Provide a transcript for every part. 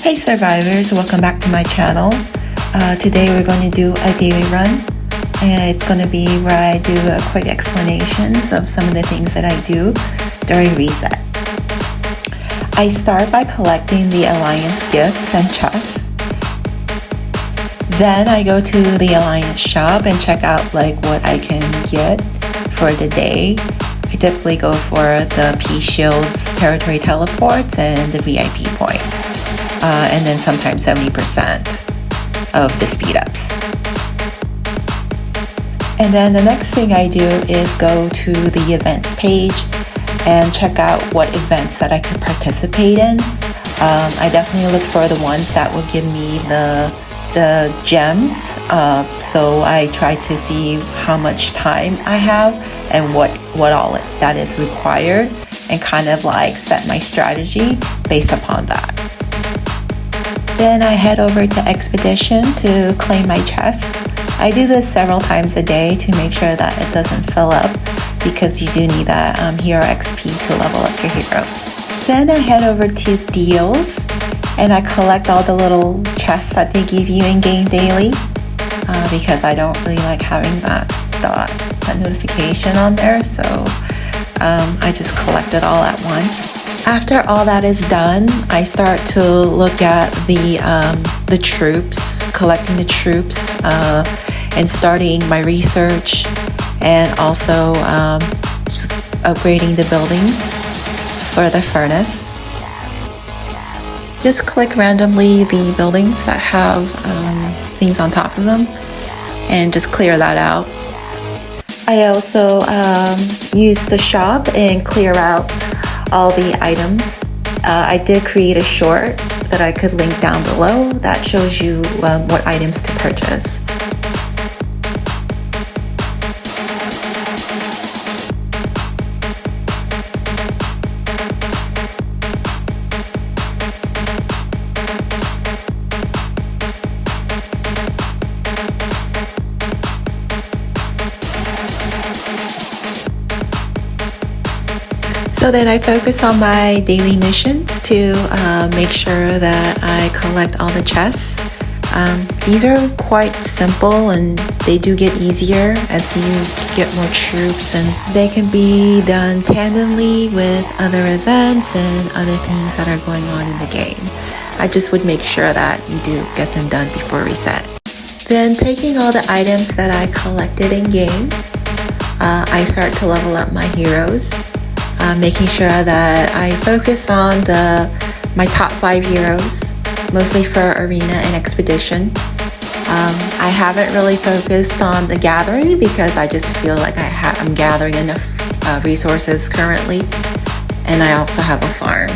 Hey survivors, welcome back to my channel. Today we're going to do a daily run, and it's going to be where I do a quick explanation of some of the things that I do during reset. I start by collecting the Alliance gifts and chests. Then I go to the Alliance shop and check out what I can get for the day. I typically go for the P shields, territory teleports, and the VIP points. And then sometimes 70% of the speed ups. And then the next thing I do is go to the events page and check out what events that I can participate in. I definitely look for the ones that will give me the gems. So I try to see how much time I have and what all that is required, and kind of set my strategy based upon that. Then I head over to Expedition to claim my chests. I do this several times a day to make sure that it doesn't fill up, because you do need that hero XP to level up your heroes. Then I head over to Deals and I collect all the little chests that they give you in game daily, because I don't really like having that notification on there, so I just collect it all at once. After all that is done, I start to look at the troops, collecting the troops, and starting my research, and also upgrading the buildings for the furnace. Just click randomly the buildings that have things on top of them and just clear that out. I also use the shop and clear out all the items. I did create a short that I could link down below that shows you what items to purchase. So then I focus on my daily missions to make sure that I collect all the chests. These are quite simple, and they do get easier as you get more troops, and they can be done tandemly with other events and other things that are going on in the game. I just would make sure that you do get them done before reset. Then, taking all the items that I collected in game, I start to level up my heroes. Making sure that I focus on my top 5 heroes, mostly for Arena and Expedition. I haven't really focused on the gathering because I just feel like I'm gathering enough resources currently, and I also have a farm.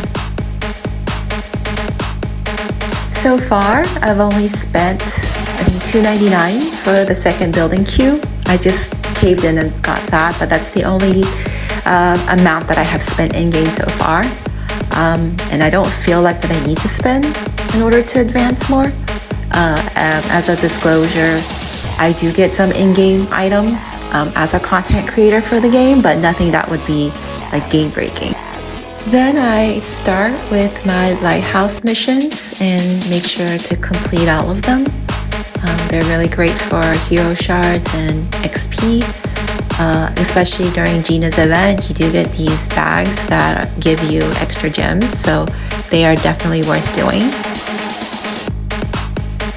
So far, I've only spent I think $2.99 for the second building queue. I just caved in and got that, but that's the only amount that I have spent in game so far, and I don't feel like that I need to spend in order to advance more. As a disclosure, I do get some in-game items as a content creator for the game, but nothing that would be game breaking. Then I start with my lighthouse missions and make sure to complete all of them. They're really great for hero shards and XP. Especially during Gina's event, you do get these bags that give you extra gems, so they are definitely worth doing.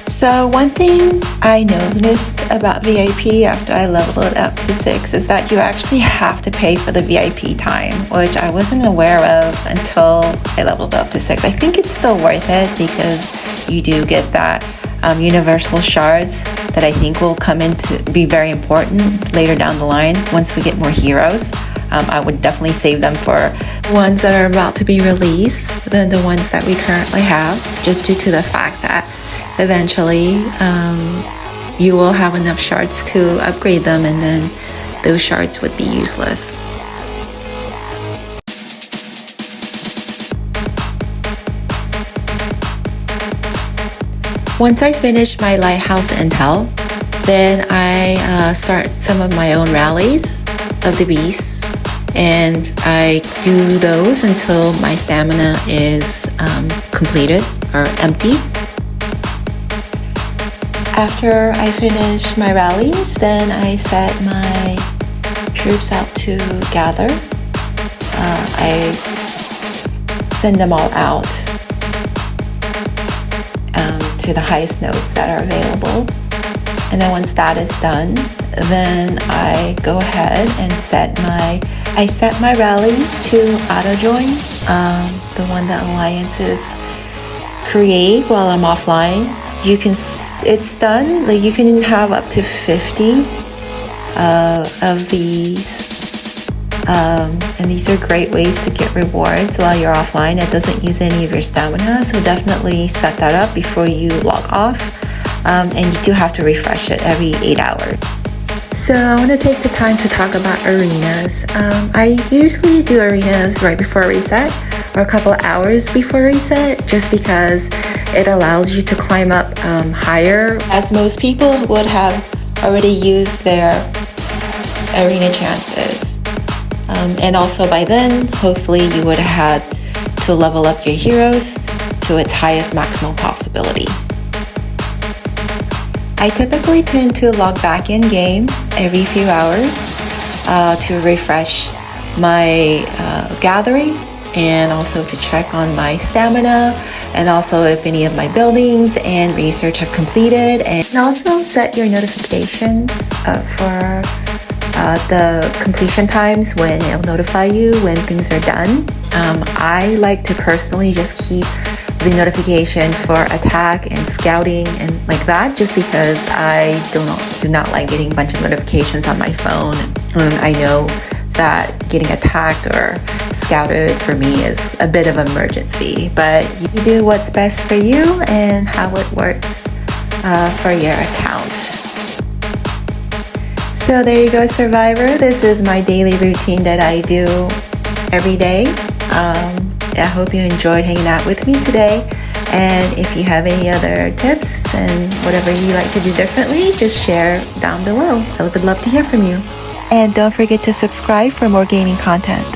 So one thing I noticed about VIP after I leveled it up to 6 is that you actually have to pay for the VIP time, which I wasn't aware of until I leveled up to 6. I think it's still worth it because you do get that universal shards that I think will come in to be very important later down the line once we get more heroes. I would definitely save them for ones that are about to be released than the ones that we currently have, just due to the fact that eventually you will have enough shards to upgrade them, and then those shards would be useless. Once I finish my lighthouse intel, then I start some of my own rallies of the beasts, and I do those until my stamina is completed. are empty. After I finish my rallies, then I set my troops out to gather. I send them all out to the highest nodes that are available. And then once that is done, then I go ahead and set my rallies to auto join, the one that alliances create while I'm offline. It's done. Like, you can have up to 50 of these. And these are great ways to get rewards while you're offline. It doesn't use any of your stamina, so definitely set that up before you log off. And you do have to refresh it every 8 hours. So I want to take the time to talk about arenas. I usually do arenas right before reset or a couple hours before reset, just because it allows you to climb up higher, as most people would have already used their arena chances. And also by then, hopefully you would have had to level up your heroes to its highest maximal possibility. I typically tend to log back in game every few hours to refresh my gathering, and also to check on my stamina, and also if any of my buildings and research have completed, and also set your notifications for the completion times when it'll notify you when things are done. I like to personally just keep the notification for attack and scouting and like that, just because I do not like getting a bunch of notifications on my phone. I know that getting attacked or scouted for me is a bit of an emergency, but you do what's best for you and how it works for your account. So there you go, Survivor. This is my daily routine that I do every day. I hope you enjoyed hanging out with me today. And if you have any other tips and whatever you like to do differently, just share down below. I would love to hear from you. And don't forget to subscribe for more gaming content.